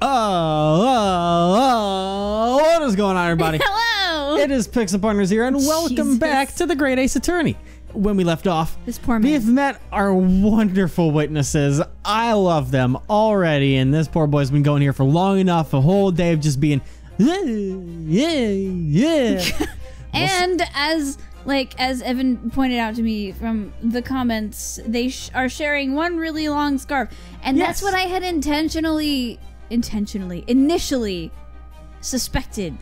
What is going on, everybody? Hello! It is Pixel Partners here, and welcome back to the Great Ace Attorney. When we left off, This poor man. we've met our wonderful witnesses. I love them already, and this poor boy's been going here for long enough, a whole day of just being, yeah. And as Evan pointed out to me from the comments, they are sharing one really long scarf, and that's what I had initially suspected.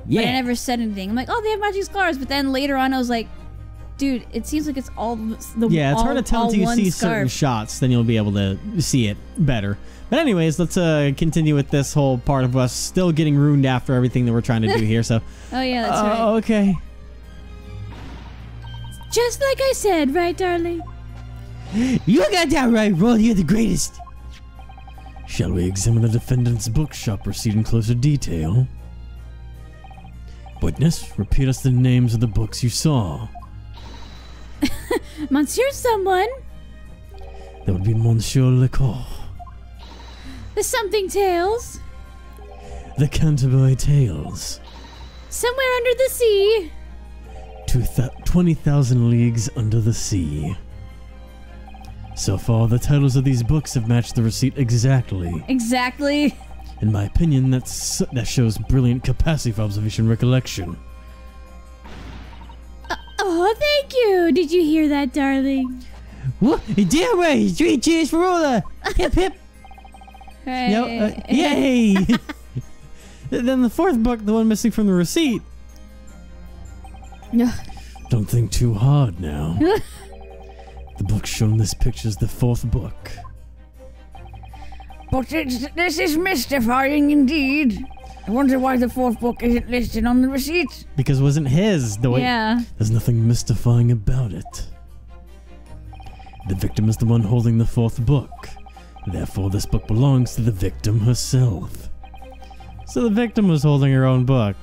Yeah. But I never said anything. I'm like, oh, they have matching scarves, but then later on I was like, dude, it seems like it's all the Yeah, it's hard to tell until you see scarf. certain shots, then you'll be able to see it better. But anyways, let's continue with this whole part of us still getting ruined after everything that we're trying to do here. So, Oh yeah, that's right. okay. Just like I said, right, darling? You got that right, Roll. You're the greatest. Shall we examine the defendant's bookshop receipt in closer detail? Witness, repeat us the names of the books you saw. Monsieur someone. That would be Monsieur Lecour. The something tales. The Canterbury Tales. Somewhere under the sea. 20,000 Leagues Under the Sea. So far, the titles of these books have matched the receipt exactly. Exactly. In my opinion, that shows brilliant capacity for observation and recollection. Oh, thank you. Did you hear that, darling? What? Damn right! 3 cheers for Rolla! Hip hip! Right. No, yay! Then the fourth book, the one missing from the receipt. No. Don't think too hard now. The book shown in this picture is the fourth book. But this is mystifying indeed. I wonder why the fourth book isn't listed on the receipt. Because it wasn't his. Yeah. There's nothing mystifying about it. The victim is the one holding the fourth book. Therefore, this book belongs to the victim herself. So the victim was holding her own book.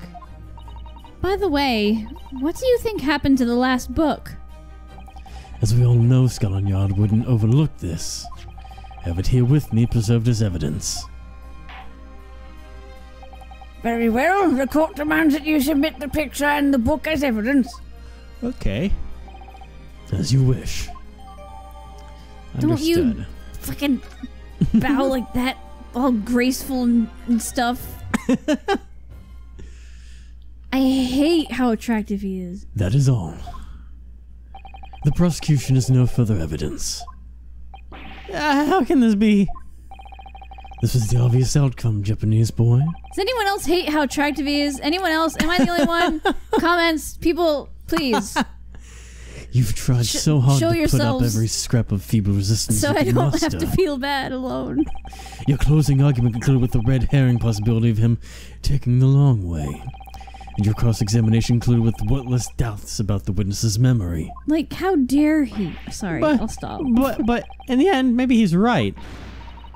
By the way, what do you think happened to the last book? As we all know, Scotland Yard wouldn't overlook this. I have it here with me, preserved as evidence. Very well. The court demands that you submit the picture and the book as evidence. Okay. As you wish. Don't you Understood. fucking bow like that, all graceful and stuff. I hate how attractive he is. That is all. The prosecution has no further evidence. How can this be? This was the obvious outcome, Japanese boy. Does anyone else hate how attractive he is? Anyone else? Am I the only one? Comments, people, please. You've tried so hard show to put up yourselves. every scrap of feeble resistance So you I can don't muster. have to feel bad alone. Your closing argument concluded with the red herring possibility of him taking the long way. And your cross-examination concluded with wordless doubts about the witness's memory. Like, how dare he? Sorry, But- I'll stop. But in the end, maybe he's right.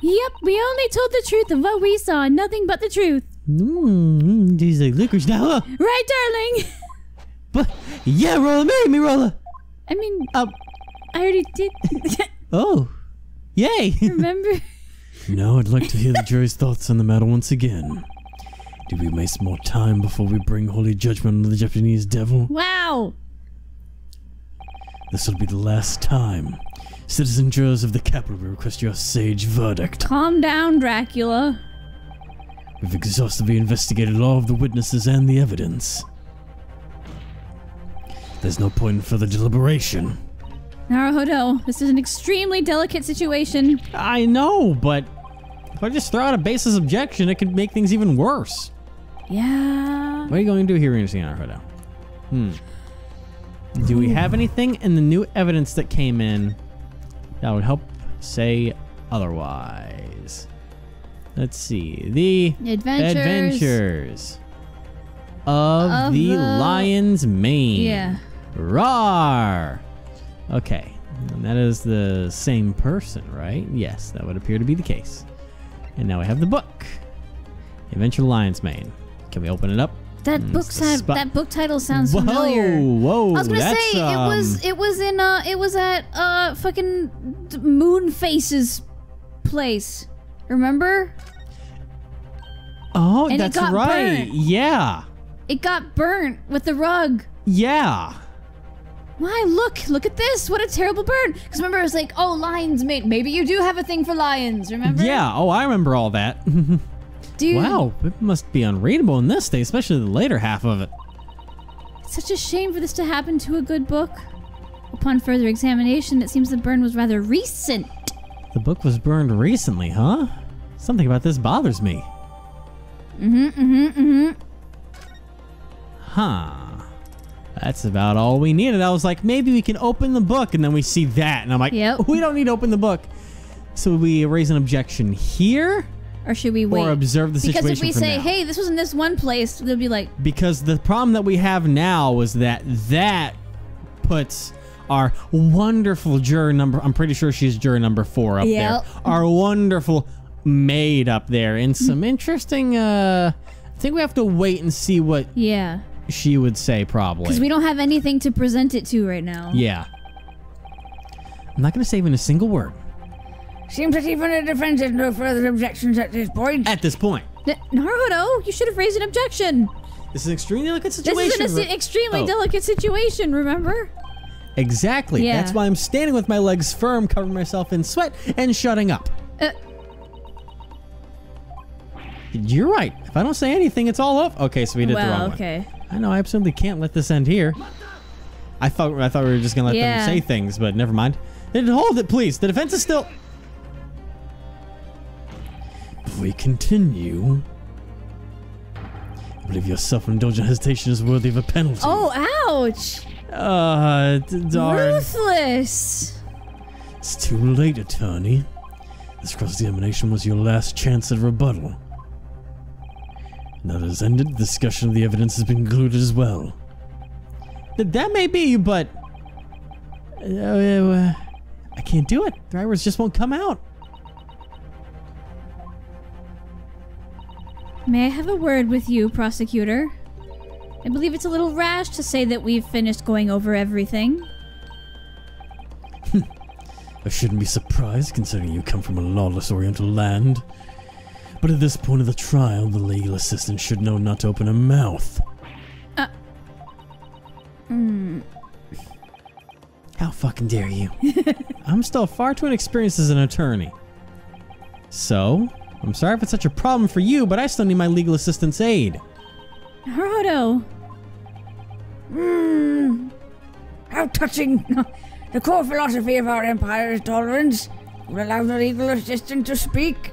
Yep, we only told the truth of what we saw, nothing but the truth. He's like licorice now, huh? Right, darling? But yeah, Rolla, marry me, Rolla. I mean, Uh, I already did. Oh, yay! Remember? Now I'd like to hear the jury's thoughts on the matter once again. Do we waste more time before we bring holy judgment on the Japanese devil? Wow. This will be the last time. Citizen jurors of the capital, we request your sage verdict. Calm down, Dracula. We've exhaustively investigated all of the witnesses and the evidence. There's no point in further deliberation. Naruhodo, this is an extremely delicate situation. I know, but if I just throw out a baseless objection, it could make things even worse. Yeah. What are you going to do here, Naruhodo? Do we have anything in the new evidence that came in that would help say otherwise? Let's see. The Adventures of the Lion's Mane. Yeah. Rawr! Okay. And that is the same person, right? Yes, that would appear to be the case. And now we have the book. Adventure of the Lion's Mane. Can we open it up? That that book title sounds familiar. Whoa! I was gonna say it was at fucking Moonface's place. Remember? Oh, and that's it got right. Burnt. Yeah. It got burnt with the rug. Yeah. Why, look at this. What a terrible burn. Because remember, it was like, oh, lions mate. Maybe you do have a thing for lions, remember? Yeah. Oh, I remember all that. Dude. Wow, it must be unreadable in this day, especially the later half of it. It's such a shame for this to happen to a good book. Upon further examination, it seems the burn was rather recent. The book was burned recently, huh? Something about this bothers me. Huh. That's about all we needed. I was like, maybe we can open the book, and then we see that, and I'm like, Yep. We don't need to open the book. So we raise an objection here? Or should we wait? Or observe the situation Because if we from say, now? hey, this was in this one place, they'll be like... Because the problem that we have now is that puts our wonderful juror number, I'm pretty sure she's juror number 4 up there. Our wonderful maid up there. And some interesting, I think we have to wait and see what she would say probably. Because we don't have anything to present it to right now. Yeah. I'm not going to say even a single word. Seems that even the defense has no further objections at this point. At this point. Naruto, you should have raised an objection. This is an extremely delicate situation. This is an extremely delicate situation, remember? Exactly. Yeah. That's why I'm standing with my legs firm, covering myself in sweat, and shutting up. You're right. If I don't say anything, it's all up. Okay, so we did the wrong one. I know, I absolutely can't let this end here. I thought we were just going to let them say things, but never mind. Hold it, please. The defense is still... Before we continue, I believe your self-indulgent hesitation is worthy of a penalty. Oh, ouch. Darn. Ruthless. It's too late, attorney. This cross-examination was your last chance at rebuttal. Now that it's ended, the discussion of the evidence has been concluded as well. That may be, but... I can't do it. The drivers just won't come out. May I have a word with you, prosecutor? I believe it's a little rash to say that we've finished going over everything. I shouldn't be surprised, considering you come from a lawless Oriental land. But at this point of the trial, the legal assistant should know not to open her mouth. How fucking dare you? I'm still far too inexperienced as an attorney. So, I'm sorry if it's such a problem for you, but I still need my legal assistant's aid. Naruto. How touching. The core philosophy of our empire is tolerance. We'll allow the legal assistant to speak.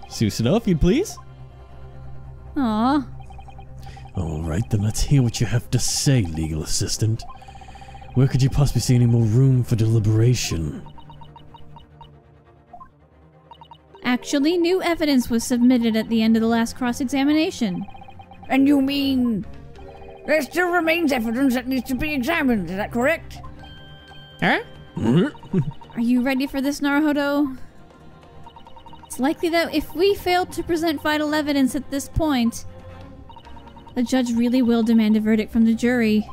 Susanoo, if you'd please. Aw. All right, then let's hear what you have to say, legal assistant. Where could you possibly see any more room for deliberation? Actually, new evidence was submitted at the end of the last cross-examination. And you mean... there still remains evidence that needs to be examined, is that correct? Huh? Are you ready for this, Naruto? It's likely that if we fail to present vital evidence at this point, the judge really will demand a verdict from the jury.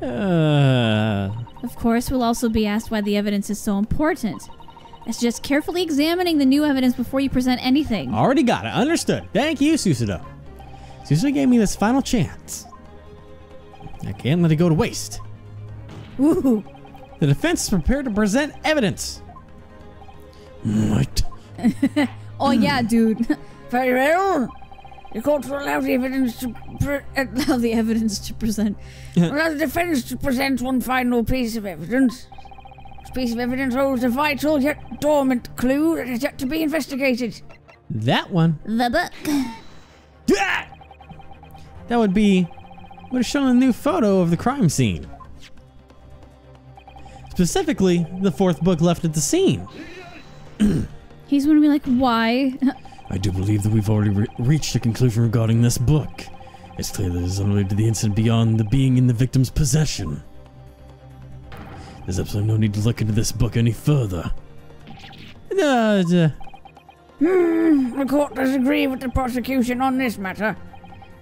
Of course, we'll also be asked why the evidence is so important. It's just carefully examining the new evidence before you present anything. Already got it. Understood. Thank you, Susanoo. Susanoo gave me this final chance. I can't let it go to waste. Woo! The defense is prepared to present evidence. Right. Oh yeah, dude. Very well. The court will allow the evidence to Allow the evidence to present. allow the defense to present one final piece of evidence. This piece of evidence holds a vital yet dormant clue that is yet to be investigated. That one. The book. That would have shown a new photo of the crime scene. Specifically, the 4th book left at the scene. He's gonna be like, why? I do believe that we've already reached a conclusion regarding this book. It's clear that it is unrelated to the incident beyond the being in the victim's possession. There's absolutely no need to look into this book any further. The court does agree with the prosecution on this matter.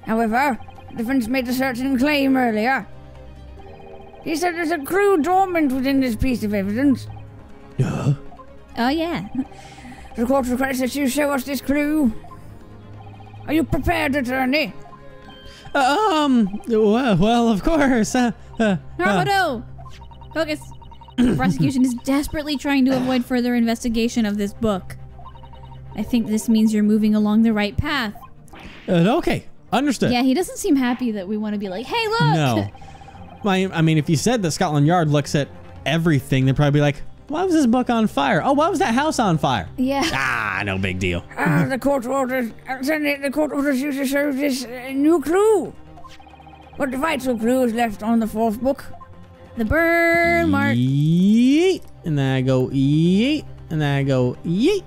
However, the defense made a certain claim earlier. He said there's a clue dormant within this piece of evidence. Oh yeah. The court requests that you show us this clue. Are you prepared, attorney? Well, of course. Naruto! Focus. The prosecution is desperately trying to avoid further investigation of this book. I think this means you're moving along the right path. Okay, understood. Yeah, he doesn't seem happy that we want to be like, hey, look! No. I mean, if you said that Scotland Yard looks at everything, they'd probably be like, why was this book on fire? Oh, why was that house on fire? Yeah. Ah, no big deal. The court orders you to serve this new clue. What vital clue is left on the fourth book? The burn mark. Yeet. And then I go yeet. And then I go yeet.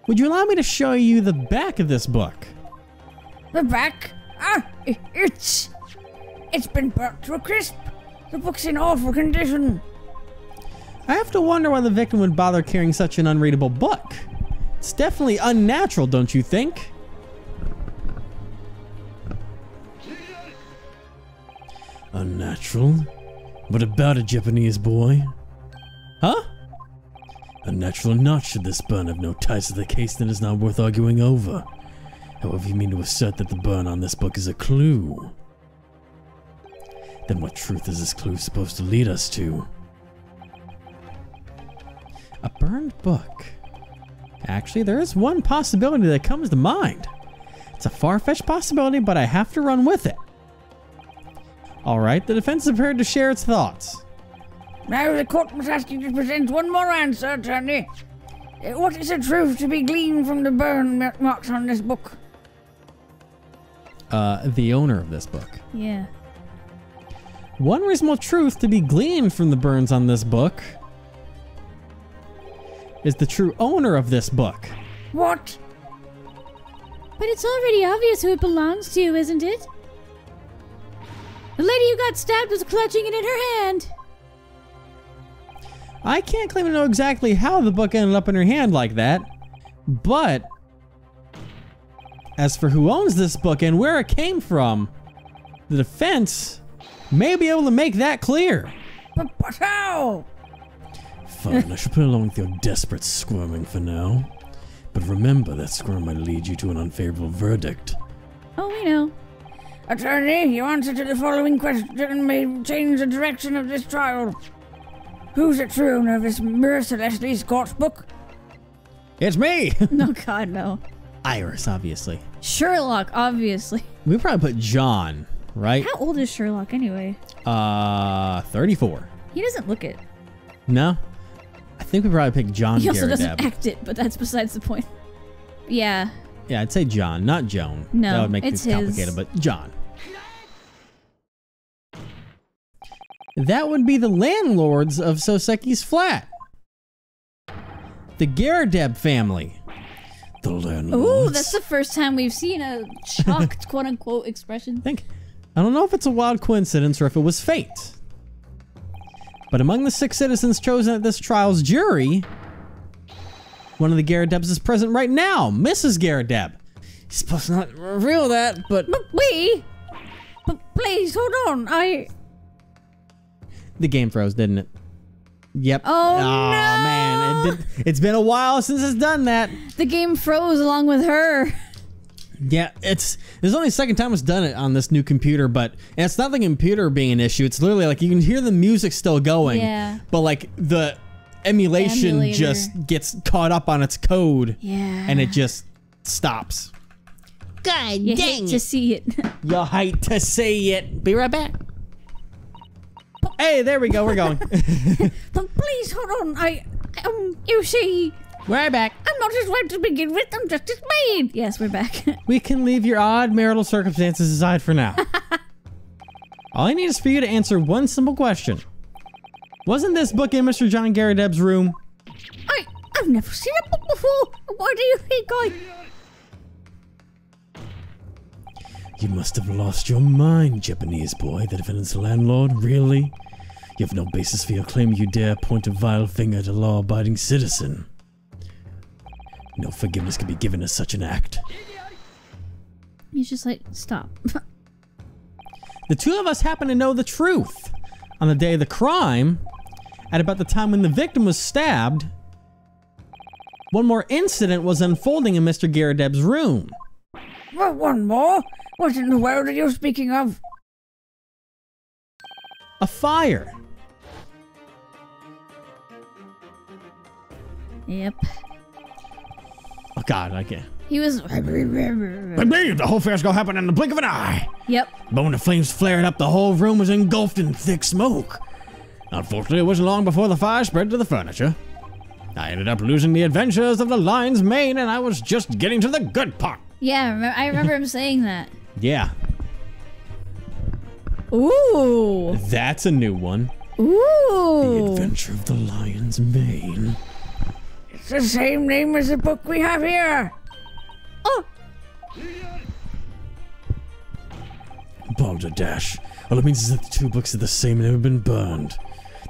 Would you allow me to show you the back of this book? The back? It's been burnt to a crisp. The book's in awful condition. I have to wonder why the victim would bother carrying such an unreadable book. It's definitely unnatural, don't you think? Unnatural? What about it, Japanese boy? Huh? Unnatural or not, should this burn have no ties to the case, then it's not worth arguing over. However, you mean to assert that the burn on this book is a clue. Then what truth is this clue supposed to lead us to? A burned book. Actually, there is one possibility that comes to mind. It's a far-fetched possibility, but I have to run with it. Alright, the defense is prepared to share its thoughts. Now the court must ask you to present one more answer, attorney. What is the truth to be gleaned from the burn marks on this book? The owner of this book. Yeah. One reasonable truth to be gleaned from the burns on this book is the true owner of this book. What? But it's already obvious who it belongs to, isn't it? The lady who got stabbed was clutching it in her hand. I can't claim to know exactly how the book ended up in her hand like that, but as for who owns this book and where it came from, the defense may be able to make that clear. But how? Fine, I should put along with your desperate squirming for now. But remember, that squirm might lead you to an unfavorable verdict. Oh, we know. Attorney, your answer to the following question may change the direction of this trial. Who's the true owner of this mercilessly scorched book? It's me! No, God, no. Iris, obviously. Sherlock, obviously. We probably put John, right? How old is Sherlock anyway? 34. He doesn't look it. No? I think we probably picked John. He also Garrett doesn't Deb. act it, but that's besides the point. Yeah. Yeah, I'd say John, not Joan. No, that would make it's things complicated, his. but John. That would be the landlords of Soseki's flat. The Garadeb family. The landlords. Ooh, that's the first time we've seen a shocked quote-unquote expression. I don't know if it's a wild coincidence or if it was fate. But among the 6 citizens chosen at this trial's jury, one of the Garadebs is present right now, Mrs. Garadeb. He's supposed to not reveal that, but please, hold on, The game froze, didn't it? Yep. Oh, no! Man, it's been a while since it's done that. The game froze along with her. Yeah, there's only the second time it's done it on this new computer, but and it's not the computer being an issue. It's literally like you can hear the music still going, yeah. But like the emulator just gets caught up on its code, yeah, and it just stops. God you dang hate it. To see it. You hate to see it. Be right back. Hey, there we go. We're going. But please hold on. You see. We're back. I'm not his wife to begin with. I'm just his maid. Yes, we're back. We can leave your odd marital circumstances aside for now. All I need is for you to answer one simple question. Wasn't this book in Mr. John Garadeb's room? I've never seen a book before. Why do you think You must have lost your mind, Japanese boy, the defendant's landlord. Really? You have no basis for your claim. You dare point a vile finger at a law-abiding citizen. No forgiveness can be given to such an act. He's just like, stop. The two of us happen to know the truth. On the day of the crime, at about the time when the victim was stabbed, one more incident was unfolding in Mr. Garradeb's room. Well, one more? What in the world are you speaking of? A fire. Yep. Oh God, I can't. He was... I believe the whole fair's gonna happen in the blink of an eye. Yep. But when the flames flared up, the whole room was engulfed in thick smoke. Unfortunately, it wasn't long before the fire spread to the furniture. I ended up losing the adventures of the lion's mane, and I was just getting to the good part. Yeah, I remember him saying that. Yeah. Ooh. That's a new one. Ooh. The Adventure of the Lion's Mane. It's the same name as the book we have here. Oh. Balderdash. All it means is that the two books are the same and have been burned.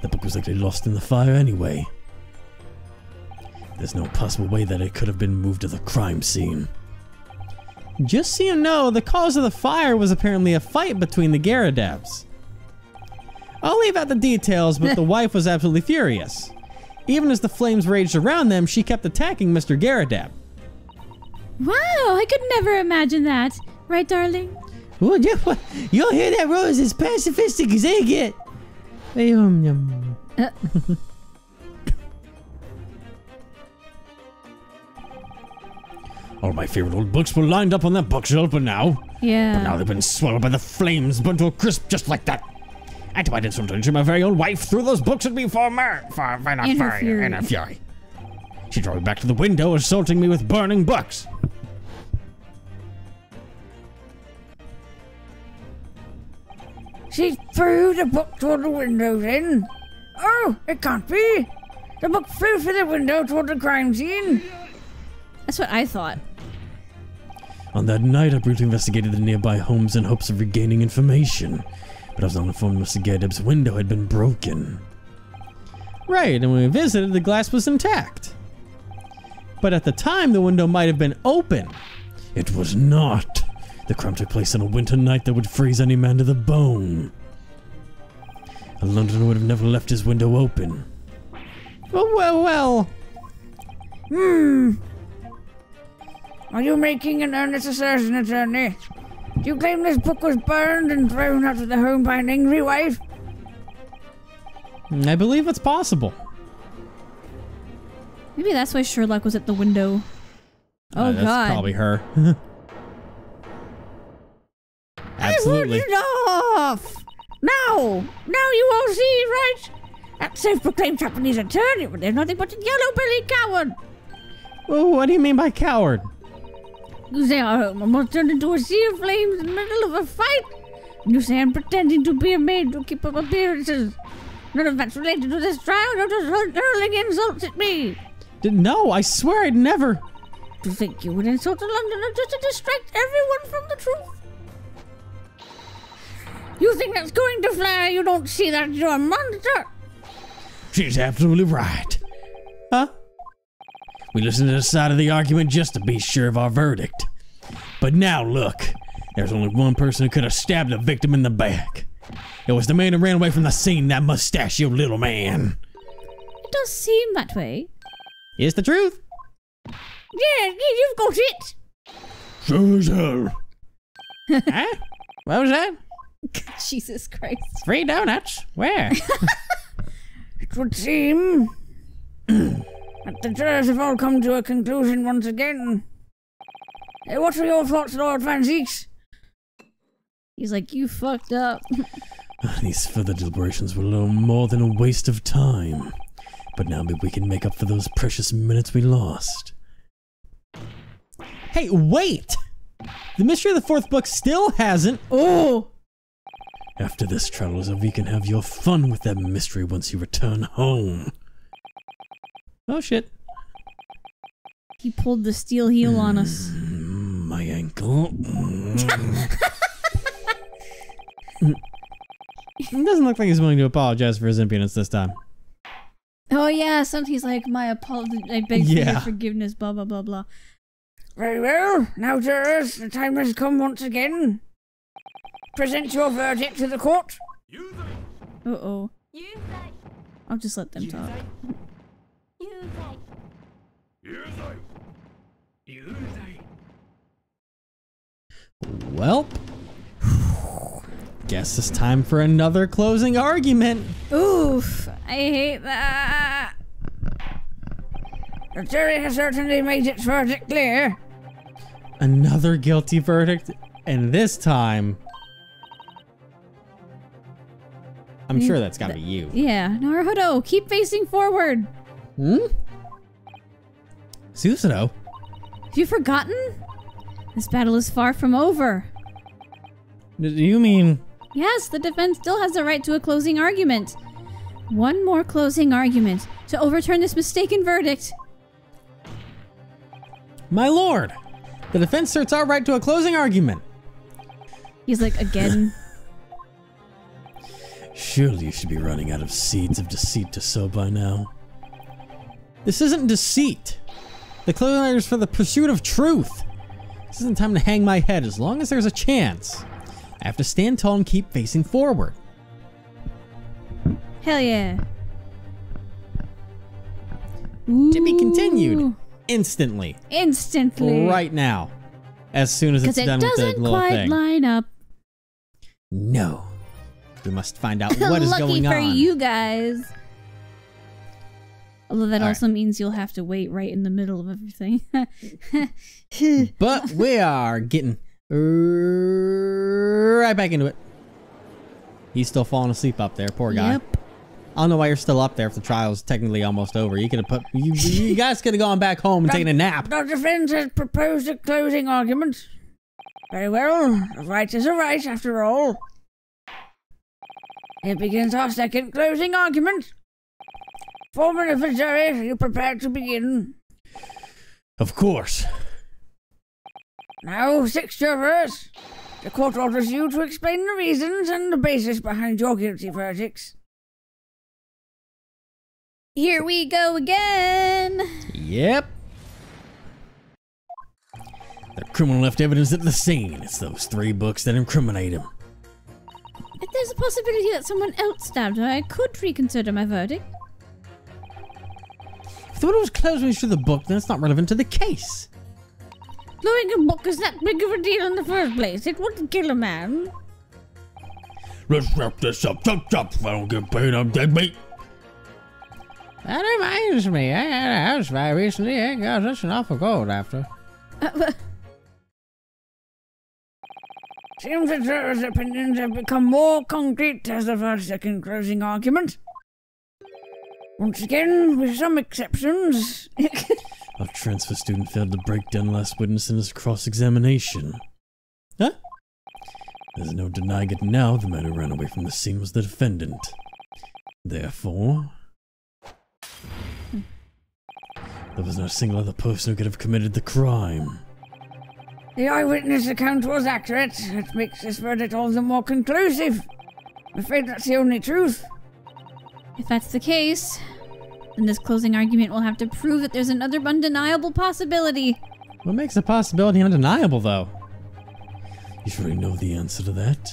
The book was likely lost in the fire anyway. There's no possible way that it could have been moved to the crime scene. Just so you know, the cause of the fire was apparently a fight between the Garradebs. I'll leave out the details, but the wife was absolutely furious. Even as the flames raged around them, she kept attacking Mr. Garradeb. Wow, I could never imagine that. Right, darling? Well, you'll hear that Rose is pacifistic as they get. All my favorite old books were lined up on that bookshelf, but now Yeah. they've been swallowed by the flames, burnt to a crisp just like that. And why did sometimes my very own wife threw those books at me for In her fury. in a fury. She drove me back to the window, assaulting me with burning books. She threw the book toward the window then? Oh, it can't be. The book flew through the window toward the crime scene. That's what I thought. On that night, I briefly investigated the nearby homes in hopes of regaining information, but I was not informed Mr. Garradeb's window had been broken. Right, and when we visited, the glass was intact. But at the time, the window might have been open. It was not. The crime took place on a winter night that would freeze any man to the bone. A Londoner would have never left his window open. Well. Are you making an earnest assertion, attorney? Do you claim this book was burned and thrown out of the home by an angry wife? I believe it's possible. Maybe that's why Sherlock was at the window. Oh, That's God. probably her. Absolutely. Enough! Now you all see, right? That self-proclaimed Japanese attorney, but there's nothing but a yellow-bellied coward. Well, what do you mean by coward? You say our home almost turned into a sea of flames in the middle of a fight. You say I'm pretending to be a maid to keep up appearances. None of that's related to this trial. You're just hurling insults at me. No, I swear I'd never. To think you would insult a Londoner just to distract everyone from the truth? You think that's going to fly? You don't see that you're a monster. She's absolutely right. Huh? We listened to the side of the argument just to be sure of our verdict. But now look, there's only one person who could have stabbed the victim in the back. It was the man who ran away from the scene, that mustachioed little man. It does seem that way. It's the truth. Yeah, you've got it. Sure as hell. Huh? What was that? Jesus Christ. Free donuts? Where? It would seem that the jurors have all come to a conclusion once again. What are your thoughts, Lord Van Zieks? He's like, you fucked up. These further deliberations were little more than a waste of time. But now maybe we can make up for those precious minutes we lost. Hey, wait! The mystery of the fourth book still hasn't. Oh! After this, travelers, we can have your fun with that mystery once you return home. Oh, shit. He pulled the steel heel on us. My ankle. It doesn't look like he's willing to apologize for his impudence this time. Oh yeah, sometimes he's like, my apology, I beg for your Yeah. forgiveness, blah blah blah blah. Very well. Now, jurors, the time has come once again. Present your verdict to the court. Uh-oh. I'll just let them talk. Welp. Guess it's time for another closing argument. Oof, I hate that. The jury has certainly made its verdict clear. Another guilty verdict, and this time, I'm sure that's gotta be you. Yeah, Naruhodo, keep facing forward. Susanoo? Have you forgotten? This battle is far from over. Do you mean... Yes, the defense still has the right to a closing argument. One more closing argument to overturn this mistaken verdict. My lord, the defense asserts our right to a closing argument. He's like, again. Surely you should be running out of seeds of deceit to sow by now. This isn't deceit. The closing argument is for the pursuit of truth. This isn't time to hang my head as long as there's a chance. I have to stand tall and keep facing forward. Hell yeah. To be continued instantly. Instantly. Right now. As soon as it's done with the little quite thing. Line up. No. We must find out what is going on. Lucky for you guys. Although that All also means you'll have to wait right in the middle of everything. But we are getting right back into it. He's still falling asleep up there, poor guy. Yep. I don't know why you're still up there if the trial's technically almost over. You could have put you guys could have gone back home and taken a nap. The defense has proposed a closing argument. Very well. A right is a right, after all. Here begins our second closing argument. Foreman of the jury, are you prepared to begin? Of course. Now, 6 jurors. The court orders you to explain the reasons and the basis behind your guilty verdicts. Here we go again. Yep. The criminal left evidence at the scene. It's those 3 books that incriminate him. If there's a possibility that someone else stabbed her, I could reconsider my verdict. If the window was closed when you threw the book, then it's not relevant to the case. Throwing a book is that big of a deal in the first place. It wouldn't kill a man. Let's wrap this up. Chop, chop. If I don't get paid, I'm dead meat. That reminds me, I had a house fire recently. I got such an awful cold after. Seems the jurors' opinions have become more concrete as of our second closing argument. Once again, with some exceptions. A transfer student failed to break down the last witness in his cross-examination. Huh? There's no denying it now. The man who ran away from the scene was the defendant. Therefore, there was not a single other person who could have committed the crime. The eyewitness account was accurate. It makes this verdict all the more conclusive. I'm afraid that's the only truth. If that's the case, then this closing argument will have to prove that there's another undeniable possibility. What makes a possibility undeniable, though? You surely know the answer to that.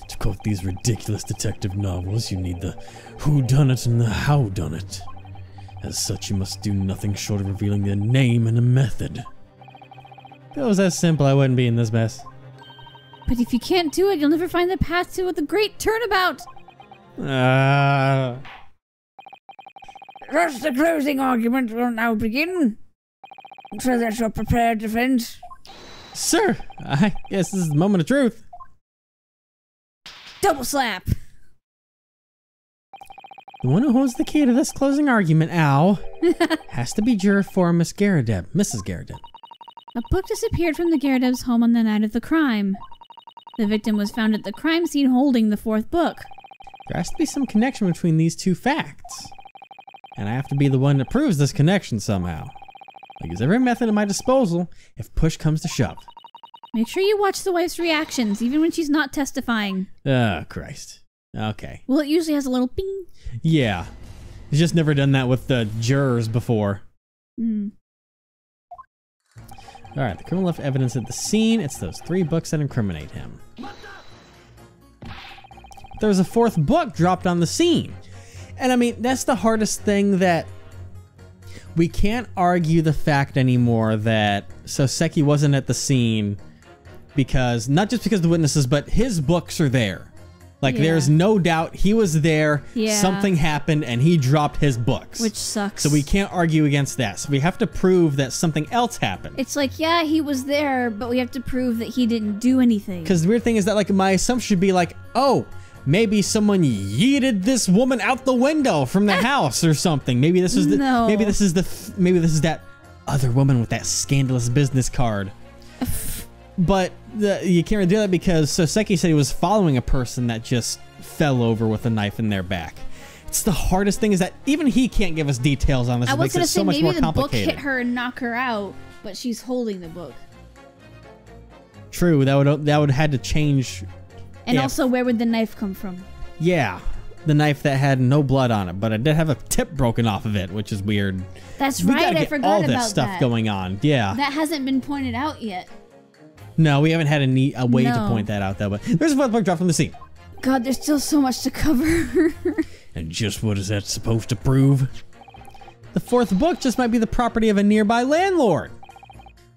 To quote these ridiculous detective novels, you need the whodunit and the howdunit. As such, you must do nothing short of revealing their name and a method. If it was that simple, I wouldn't be in this mess. But if you can't do it, you'll never find the path to the great turnabout. Thus, the closing argument will now begin. So that you're prepared, defense. Sir, I guess this is the moment of truth. Double slap. The one who holds the key to this closing argument, Al, has to be juror 4, Miss Garrideb, Mrs. Garrideb. A book disappeared from the Garrideb's home on the night of the crime. The victim was found at the crime scene holding the 4th book. There has to be some connection between these 2 facts. And I have to be the one that proves this connection somehow. I use every method at my disposal if push comes to shove. Make sure you watch the wife's reactions, even when she's not testifying. Oh, Christ. Okay. Well, it usually has a little ping. Yeah. He's just never done that with the jurors before. Alright, the criminal left evidence at the scene. It's those 3 books that incriminate him. There was a 4th book dropped on the scene. And I mean, that's the hardest thing that we can't argue the fact anymore that Soseki wasn't at the scene because, not just because of the witnesses, but his books are there. Like, there's no doubt he was there, something happened, and he dropped his books. Which sucks. So we can't argue against that. So we have to prove that something else happened. It's like, yeah, he was there, but we have to prove that he didn't do anything. Because the weird thing is that, like, my assumption should be like, oh, maybe someone yeeted this woman out the window from the house or something. Maybe this is the, maybe this is that other woman with that scandalous business card. But you can't really do that because Soseki said he was following a person that just fell over with a knife in their back. It's the hardest thing is that even he can't give us details on this. I It was makes going it to say so much more maybe the book complicated. hit her and knock her out, but she's holding the book. True, that would had to change. And also, where would the knife come from? Yeah, the knife that had no blood on it, but it did have a tip broken off of it, which is weird. That's We right, gotta I get forgot all about this stuff that. going on. Yeah. That hasn't been pointed out yet. No, we haven't had a way to point that out though. But there's a fourth book dropped from the scene. God, there's still so much to cover. And just what is that supposed to prove? The fourth book just might be the property of a nearby landlord.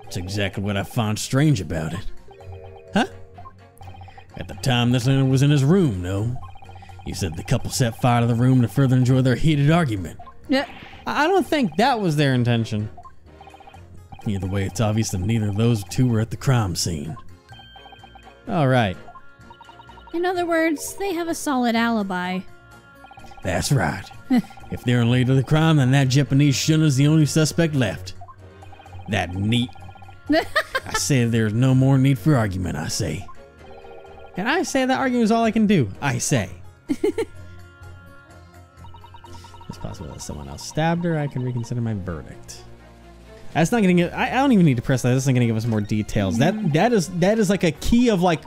That's exactly what I found strange about it. Huh? At the time this landlord was in his room, no? You said the couple set fire to the room to further enjoy their heated argument. Yeah. I don't think that was their intention. Either way, it's obvious that neither of those two were at the crime scene. All right. In other words, they have a solid alibi. That's right. If they're related to the crime, then that Japanese shun is the only suspect left. That neat. I say there's no more need for argument, I say. And I say that argument is all I can do. I say. It's possible that someone else stabbed her. I can reconsider my verdict. That's not gonna get. I don't even need to press that. That's not gonna give us more details. That is like a key of like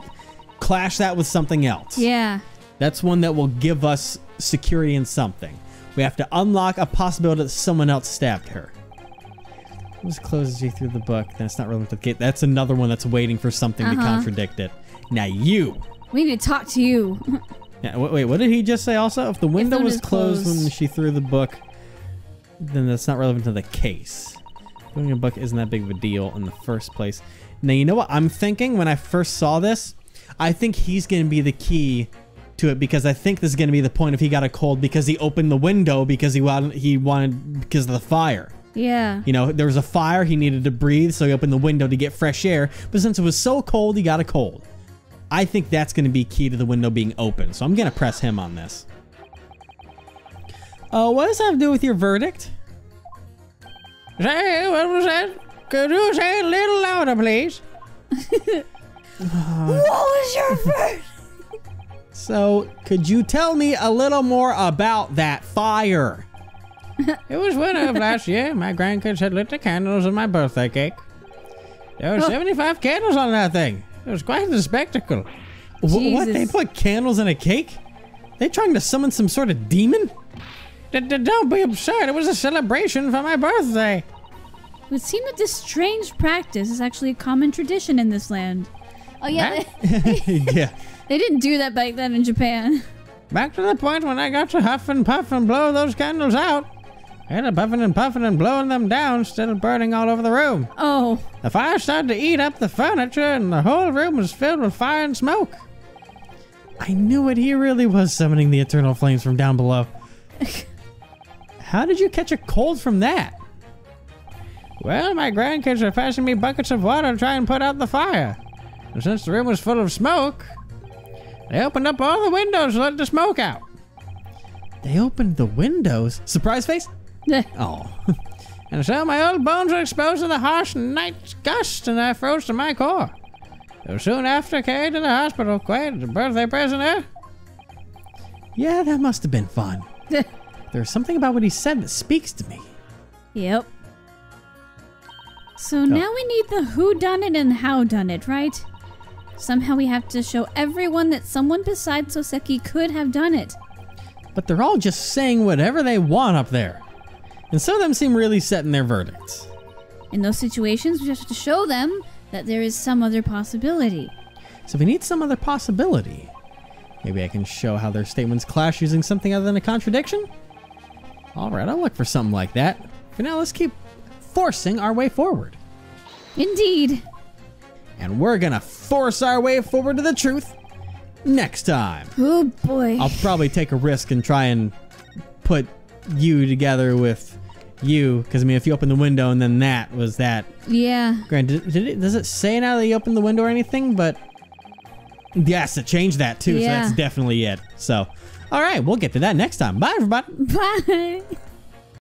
clash that with something else. Yeah. That's one that will give us security in something. We have to unlock a possibility that someone else stabbed her. It was closed as you threw the book. That's not relevant to the gate. That's another one that's waiting for something to contradict it. Now you. We need to talk to you. Yeah, wait, what did he just say also? If the window was closed when she threw the book, then that's not relevant to the case. Throwing a book isn't that big of a deal in the first place. Now, you know what I'm thinking when I first saw this? I think he's going to be the key to it because I think this is going to be the point if he got a cold because he opened the window because he wanted because of the fire. Yeah. You know, there was a fire, he needed to breathe, so he opened the window to get fresh air. But since it was so cold, he got a cold. I think that's going to be key to the window being open, so I'm going to press him on this. What does that have to do with your verdict? Say, what was that? Could you say it a little louder, please? What was your verdict? So, could you tell me a little more about that fire? It was winter of last year. My grandkids had lit the candles on my birthday cake. There were 75 candles on that thing. It was quite a spectacle. What? They put candles in a cake? They trying to summon some sort of demon? Don't be absurd. It was a celebration for my birthday. It would seem that this strange practice is actually a common tradition in this land. Oh, yeah. Yeah. They didn't do that back then in Japan. Back to the point when I got to huff and puff and blow those candles out. I ended up huffing and puffing and blowing them down, still burning all over the room. Oh. The fire started to eat up the furniture, and the whole room was filled with fire and smoke. I knew it. He really was summoning the eternal flames from down below. How did you catch a cold from that? Well, my grandkids were passing me buckets of water to try and put out the fire. And since the room was full of smoke, they opened up all the windows to let the smoke out. They opened the windows? Surprise face? Oh. And so my old bones were exposed to the harsh night's gust, and I froze to my core. It was soon after carried to the hospital, quite a birthday present, eh? Yeah, that must have been fun. There's something about what he said that speaks to me. Yep. So now we need the whodunit and howdunit, right? Somehow we have to show everyone that someone besides Soseki could have done it. But they're all just saying whatever they want up there. And some of them seem really set in their verdicts. In those situations, we have to show them that there is some other possibility. So if we need some other possibility, maybe I can show how their statements clash using something other than a contradiction? Alright, I'll look for something like that. For now, let's keep forcing our way forward. Indeed. And we're gonna force our way forward to the truth next time. Oh boy. I'll probably take a risk and try and put you together with you, because I mean, if you open the window and then that was that. Yeah. Granted, does it say now that you opened the window or anything? But yes, it changed that too. Yeah. So that's definitely it. So, all right, we'll get to that next time. Bye, everybody. Bye.